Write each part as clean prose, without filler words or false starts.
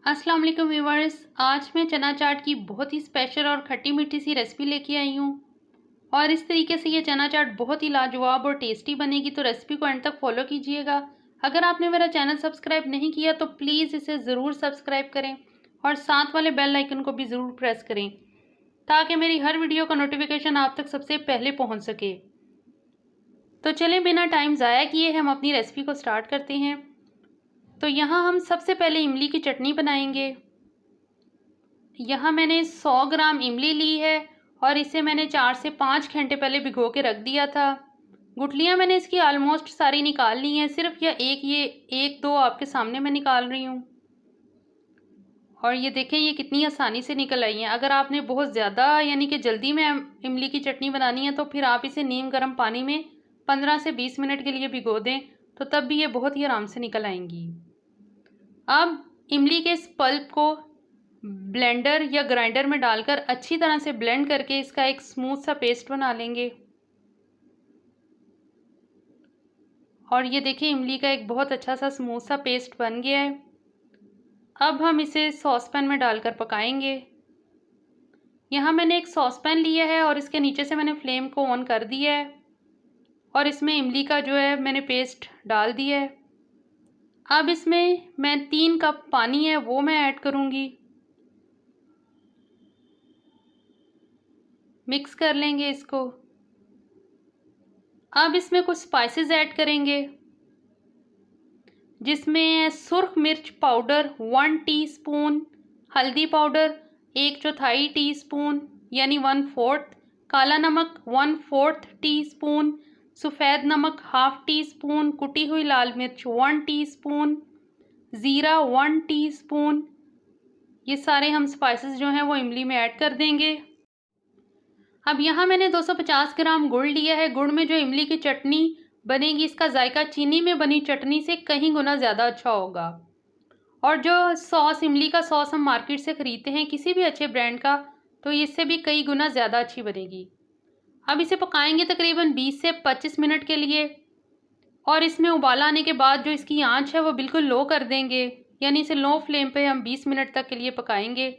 अस्सलाम वालेकुम व्यूवर्स। आज मैं चना चाट की बहुत ही स्पेशल और खट्टी मीठी सी रेसिपी लेके आई हूँ और इस तरीके से ये चना चाट बहुत ही लाजवाब और टेस्टी बनेगी, तो रेसिपी को एंड तक फॉलो कीजिएगा। अगर आपने मेरा चैनल सब्सक्राइब नहीं किया तो प्लीज़ इसे ज़रूर सब्सक्राइब करें और साथ वाले बेल आइकन को भी ज़रूर प्रेस करें ताकि मेरी हर वीडियो का नोटिफिकेशन आप तक सबसे पहले पहुँच सके। तो चलें बिना टाइम ज़ाया किए हम अपनी रेसिपी को स्टार्ट करते हैं। तो यहाँ हम सबसे पहले इमली की चटनी बनाएंगे। यहाँ मैंने 100 ग्राम इमली ली है और इसे मैंने 4 से 5 घंटे पहले भिगो के रख दिया था। गुठलियाँ मैंने इसकी ऑलमोस्ट सारी निकाल ली हैं, सिर्फ ये एक दो आपके सामने मैं निकाल रही हूँ। और ये देखें ये कितनी आसानी से निकल आई हैं। अगर आपने बहुत ज़्यादा यानी कि जल्दी में इमली की चटनी बनानी है तो फिर आप इसे नीम गर्म पानी में 15 से 20 मिनट के लिए भिगो दें, तो तब भी ये बहुत ही आराम से निकल आएंगी। अब इमली के इस पल्प को ब्लेंडर या ग्राइंडर में डालकर अच्छी तरह से ब्लेंड करके इसका एक स्मूथ सा पेस्ट बना लेंगे। और ये देखिए इमली का एक बहुत अच्छा सा स्मूथ सा पेस्ट बन गया है। अब हम इसे सॉस पैन में डालकर पकाएंगे। यहाँ मैंने एक सॉस पैन लिया है और इसके नीचे से मैंने फ्लेम को ऑन कर दिया है और इसमें इमली का जो है मैंने पेस्ट डाल दिया है। अब इसमें मैं 3 कप पानी है वो मैं ऐड करूँगी। मिक्स कर लेंगे इसको। अब इसमें कुछ स्पाइसेस ऐड करेंगे, जिसमें सुर्ख मिर्च पाउडर 1 टीस्पून, हल्दी पाउडर 1/4 टीस्पून यानी 1/4, काला नमक 1/4 टीस्पून, सफ़ेद नमक 1/2 टीस्पून, कुटी हुई लाल मिर्च 1 टीस्पून, ज़ीरा 1 टीस्पून। ये सारे हम स्पाइसेस जो हैं वो इमली में ऐड कर देंगे। अब यहाँ मैंने 250 ग्राम गुड़ लिया है। गुड़ में जो इमली की चटनी बनेगी इसका जायका चीनी में बनी चटनी से कहीं गुना ज़्यादा अच्छा होगा। और जो सॉस इमली का सॉस हम मार्केट से ख़रीदते हैं किसी भी अच्छे ब्रांड का, तो इससे भी कई गुना ज़्यादा अच्छी बनेगी। अब इसे पकाएंगे तकरीबन 20 से 25 मिनट के लिए और इसमें उबाल आने के बाद जो इसकी आंच है वो बिल्कुल लो कर देंगे, यानी इसे लो फ्लेम पे हम 20 मिनट तक के लिए पकाएंगे।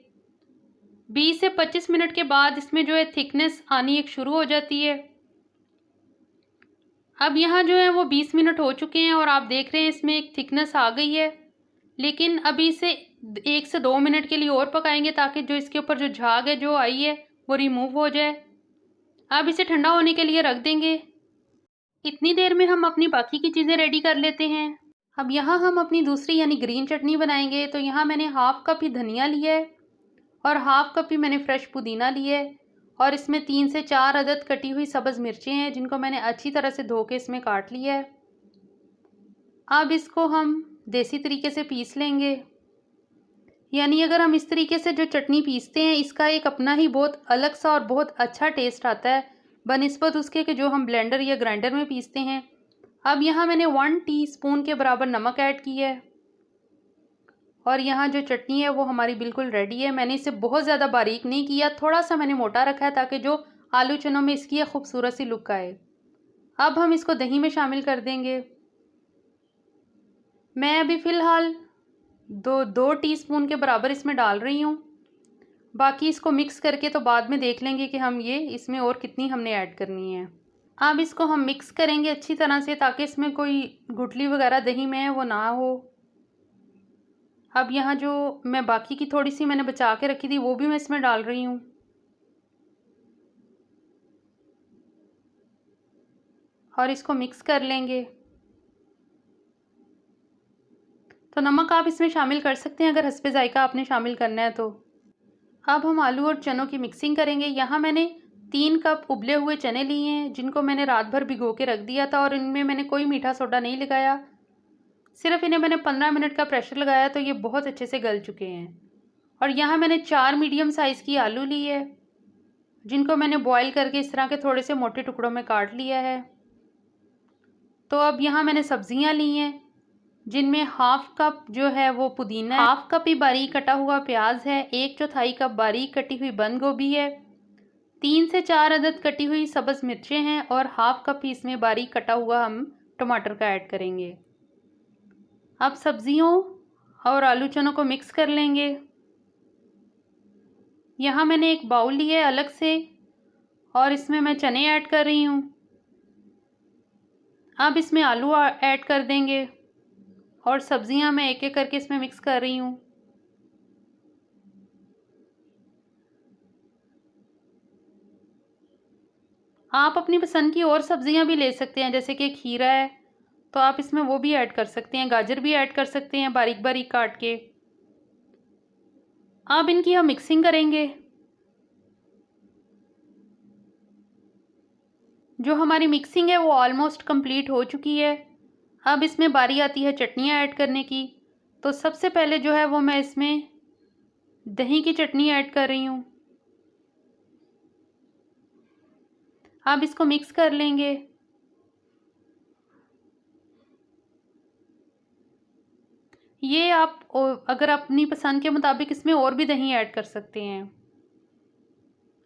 20 से 25 मिनट के बाद इसमें जो है थिकनेस आनी एक शुरू हो जाती है। अब यहाँ जो है वो 20 मिनट हो चुके हैं और आप देख रहे हैं इसमें एक थिकनेस आ गई है, लेकिन अभी इसे 1 से 2 मिनट के लिए और पकाएंगे ताकि जो इसके ऊपर जो झाग है जो आई है वो रिमूव हो जाए। अब इसे ठंडा होने के लिए रख देंगे। इतनी देर में हम अपनी बाकी की चीज़ें रेडी कर लेते हैं। अब यहाँ हम अपनी दूसरी यानी ग्रीन चटनी बनाएंगे। तो यहाँ मैंने 1/2 कप ही धनिया लिया है और 1/2 कप ही मैंने फ्रेश पुदीना लिया है और इसमें 3 से 4 अदद कटी हुई सब्ज़ मिर्चें हैं जिनको मैंने अच्छी तरह से धो के इसमें काट लिया है। अब इसको हम देसी तरीके से पीस लेंगे, यानी अगर हम इस तरीके से जो चटनी पीसते हैं इसका एक अपना ही बहुत अलग सा और बहुत अच्छा टेस्ट आता है बनिस्बत उसके कि जो हम ब्लेंडर या ग्राइंडर में पीसते हैं। अब यहाँ मैंने 1 टीस्पून के बराबर नमक ऐड किया है और यहाँ जो चटनी है वो हमारी बिल्कुल रेडी है। मैंने इसे बहुत ज़्यादा बारीक नहीं किया, थोड़ा सा मैंने मोटा रखा है ताकि जो आलू चनों में इसकी एक खूबसूरत सी लुक आए। अब हम इसको दही में शामिल कर देंगे। मैं अभी फ़िलहाल 2 टीस्पून के बराबर इसमें डाल रही हूँ, बाकी इसको मिक्स करके तो बाद में देख लेंगे कि हम ये इसमें और कितनी हमने ऐड करनी है। अब इसको हम मिक्स करेंगे अच्छी तरह से ताकि इसमें कोई गुठली वगैरह दही में है वो ना हो। अब यहाँ जो मैं बाकी की थोड़ी सी मैंने बचा के रखी थी वो भी मैं इसमें डाल रही हूँ और इसको मिक्स कर लेंगे। तो नमक आप इसमें शामिल कर सकते हैं अगर हस्बे जायका आपने शामिल करना है तो। अब हम आलू और चनों की मिक्सिंग करेंगे। यहाँ मैंने 3 कप उबले हुए चने लिए हैं जिनको मैंने रात भर भिगो के रख दिया था और इनमें मैंने कोई मीठा सोडा नहीं लगाया, सिर्फ इन्हें मैंने 15 मिनट का प्रेशर लगाया तो ये बहुत अच्छे से गल चुके हैं। और यहाँ मैंने 4 मीडियम साइज़ की आलू ली है जिनको मैंने बॉईल करके इस तरह के थोड़े से मोटे टुकड़ों में काट लिया है। तो अब यहाँ मैंने सब्जियाँ ली हैं जिनमें 1/2 कप जो है वो पुदीना है, 1/2 कप ही बारीक कटा हुआ प्याज है, 1/4 कप बारीक कटी हुई बंद गोभी है, 3 से 4 अदद कटी हुई सब्ज़ मिर्चें हैं और 1/2 कप ही इसमें बारीक कटा हुआ हम टमाटर का ऐड करेंगे। अब सब्जियों और आलू चनों को मिक्स कर लेंगे। यहाँ मैंने एक बाउल लिया है अलग से और इसमें मैं चने ऐड कर रही हूँ। अब इसमें आलू ऐड कर देंगे और सब्जियां मैं एक एक करके इसमें मिक्स कर रही हूँ। आप अपनी पसंद की और सब्जियां भी ले सकते हैं, जैसे कि खीरा है तो आप इसमें वो भी ऐड कर सकते हैं, गाजर भी ऐड कर सकते हैं बारीक बारीक काट के। अब इनकी हम मिक्सिंग करेंगे। जो हमारी मिक्सिंग है वो ऑलमोस्ट कंप्लीट हो चुकी है। अब इसमें बारी आती है चटनियाँ ऐड करने की। तो सबसे पहले जो है वो मैं इसमें दही की चटनी ऐड कर रही हूँ। अब इसको मिक्स कर लेंगे। ये आप अगर अपनी पसंद के मुताबिक इसमें और भी दही ऐड कर सकते हैं।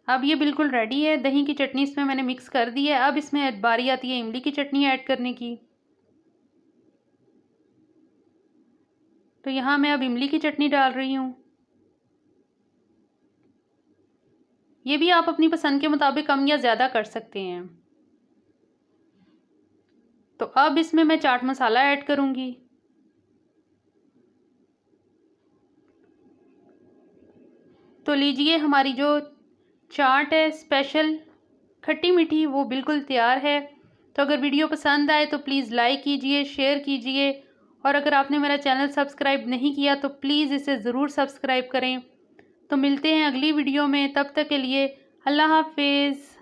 अब ये बिल्कुल रेडी है, दही की चटनी इसमें मैंने मिक्स कर दी है। अब इसमें बारी आती है इमली की चटनी ऐड करने की। तो यहाँ मैं अब इमली की चटनी डाल रही हूँ। ये भी आप अपनी पसंद के मुताबिक कम या ज़्यादा कर सकते हैं। तो अब इसमें मैं चाट मसाला ऐड करूँगी। तो लीजिए हमारी जो चाट है स्पेशल खट्टी मीठी वो बिल्कुल तैयार है। तो अगर वीडियो पसंद आए तो प्लीज़ लाइक कीजिए, शेयर कीजिए और अगर आपने मेरा चैनल सब्सक्राइब नहीं किया तो प्लीज़ इसे ज़रूर सब्सक्राइब करें। तो मिलते हैं अगली वीडियो में, तब तक के लिए अल्लाह हाफिज़।